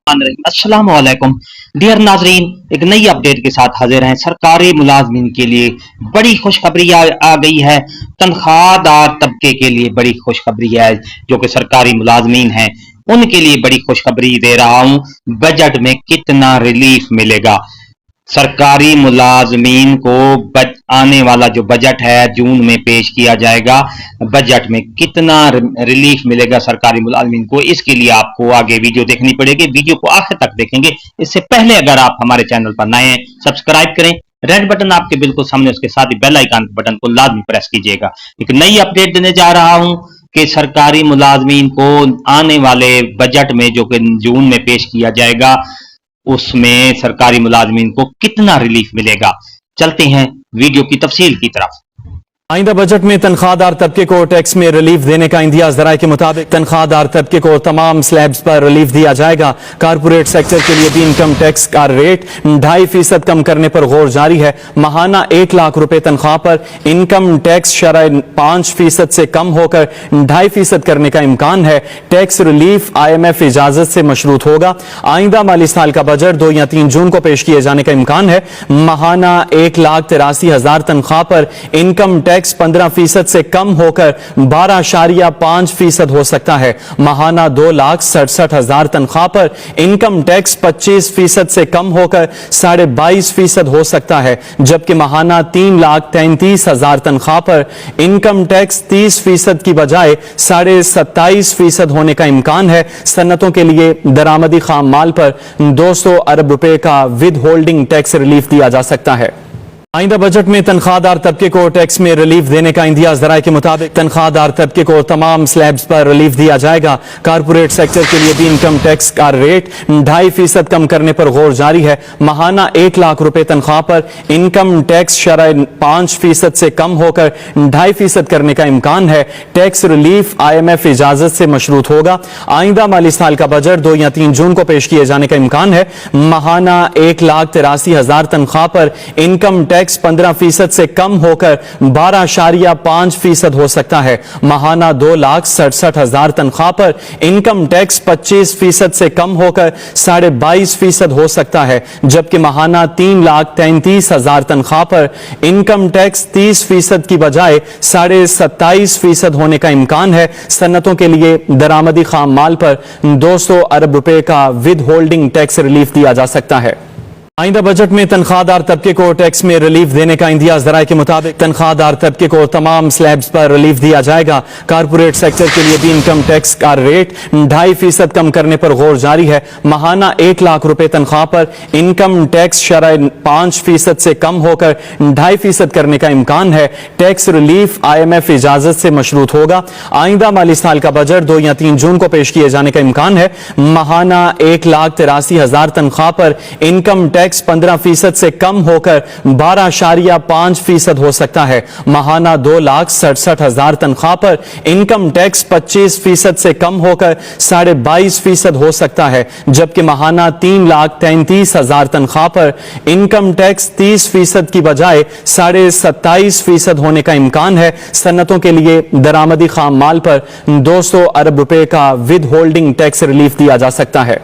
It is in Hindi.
अस्सलाम वालेकुम डियर नाजरीन, एक नई अपडेट के साथ हाजिर हैं। सरकारी मुलाजमीन के लिए बड़ी खुशखबरी आ गई है। तनख्वाहदार तबके के लिए बड़ी खुशखबरी है। जो कि सरकारी मुलाजमीन हैं उनके लिए बड़ी खुशखबरी दे रहा हूं। बजट में कितना रिलीफ मिलेगा सरकारी मुलाजमीन को। आने वाला जो बजट है जून में पेश किया जाएगा। बजट में कितना रिलीफ मिलेगा सरकारी मुलाजमीन को, इसके लिए आपको आगे वीडियो देखनी पड़ेगी। वीडियो को आखिर तक देखेंगे। इससे पहले अगर आप हमारे चैनल पर नए हैं, सब्सक्राइब करें। रेड बटन आपके बिल्कुल सामने, उसके साथ ही बेल आइकन बटन को लाजमी प्रेस कीजिएगा। एक नई अपडेट देने जा रहा हूं कि सरकारी मुलाजमीन को आने वाले बजट में जो कि जून में पेश किया जाएगा उसमें सरकारी मुलाजमीन को कितना रिलीफ मिलेगा। चलते हैं वीडियो की तफसील की तरफ। आइंदा बजट में तनख्वाहदार तबके को टैक्स में रिलीफ देने का इंदिया ज़राए के मुताबिक तनख्वाहदार तबके को तमाम स्लैब्स पर रिलीफ दिया जाएगा। कारपोरेट सेक्टर के लिए भी इनकम टैक्स का रेट 2.5% कम करने पर गौर जारी है। माहाना 1 लाख रुपए तनख्वाह पर इनकम टैक्स शरह 5% से कम होकर 2.5% करने का इम्कान है। टैक्स रिलीफ IMF इजाजत से मशरूत होगा। आइंदा माली साल का बजट 2 या 3 जून को पेश किए जाने का इम्कान है। माहाना 1,83,000 तनख्वाह पर इनकम टैक्स 15% से कम होकर 12.5% हो सकता है। माहाना 2,67,000 तनख्वाह पर इनकम टैक्स 25% से कम होकर 22.5% हो सकता है, जबकि माहाना 3,33,000 तनख्वाह पर इनकम टैक्स 30% की बजाय 27.5% होने का इम्कान है। सन्नतों के लिए दरामदी खाम माल पर 200 अरब रुपए का विद होल्डिंग टैक्स रिलीफ दिया जा सकता है। आइंदा बजट में तनख्वाहदार तबके को टैक्स में रिलीफ देने का इंदिया ज़राए के मुताबिक तनख्वाहदार तबके को तमाम स्लैब्स पर रिलीफ दिया जाएगा। कारपोरेट सेक्टर के लिए भी इनकम टैक्स का रेट 2.5% कम करने पर गौर जारी है। माहाना 1 लाख रुपए तनख्वाह पर इनकम टैक्स शरह 5% से कम होकर 2.5% करने का इम्कान है। टैक्स रिलीफ IMF इजाजत से मशरूत होगा। आइंदा माली साल का बजट 2 या 3 जून को पेश किए जाने का इम्कान है। माहाना 1,83,000 तनख्वाह पर इनकम टैक्स 15% से कम होकर 12.5% हो सकता है। माहाना 2,67,000 तनख्वाह पर इनकम टैक्स 25% से कम होकर 22.5% हो सकता है, जबकि माहाना 3,33,000 तनख्वाह पर इनकम टैक्स 30% की बजाय 27.5% होने का इम्कान है। सन्नतों के लिए दरामदी खाम माल पर 200 अरब रुपए का विद होल्डिंग टैक्स रिलीफ दिया जा सकता है। आइंदा बजट में तनख्वाहदार तबके को टैक्स में रिलीफ देने का इंदिया ज़राए के मुताबिक तनख्वाहदार तबके को तमाम स्लैब्स पर रिलीफ दिया जाएगा। कारपोरेट सेक्टर के लिए भी इनकम टैक्स का रेट 2.5% कम करने पर गौर जारी है। माहाना 1 लाख रुपए तनख्वाह पर इनकम टैक्स शरह 5% से कम होकर 2.5% करने का इम्कान है। टैक्स रिलीफ IMF इजाजत से मशरूत होगा। आइंदा माली साल का बजट 2 या 3 जून को पेश किए जाने का इम्कान है। माहाना 1,83,000 तनख्वाह पर इनकम टैक्स 15% से कम होकर 12.5% हो सकता है। माहाना 2,67,000 तनख्वाह पर इनकम टैक्स 25% से कम होकर 22.5% हो सकता है, जबकि माहाना 3,33,000 तनख्वाह पर इनकम टैक्स 30% की बजाय 27.5% होने का इम्कान है। सन्नतों के लिए दरामदी खाम माल पर 200 अरब रुपए का विद होल्डिंग टैक्स रिलीफ दिया जा सकता है।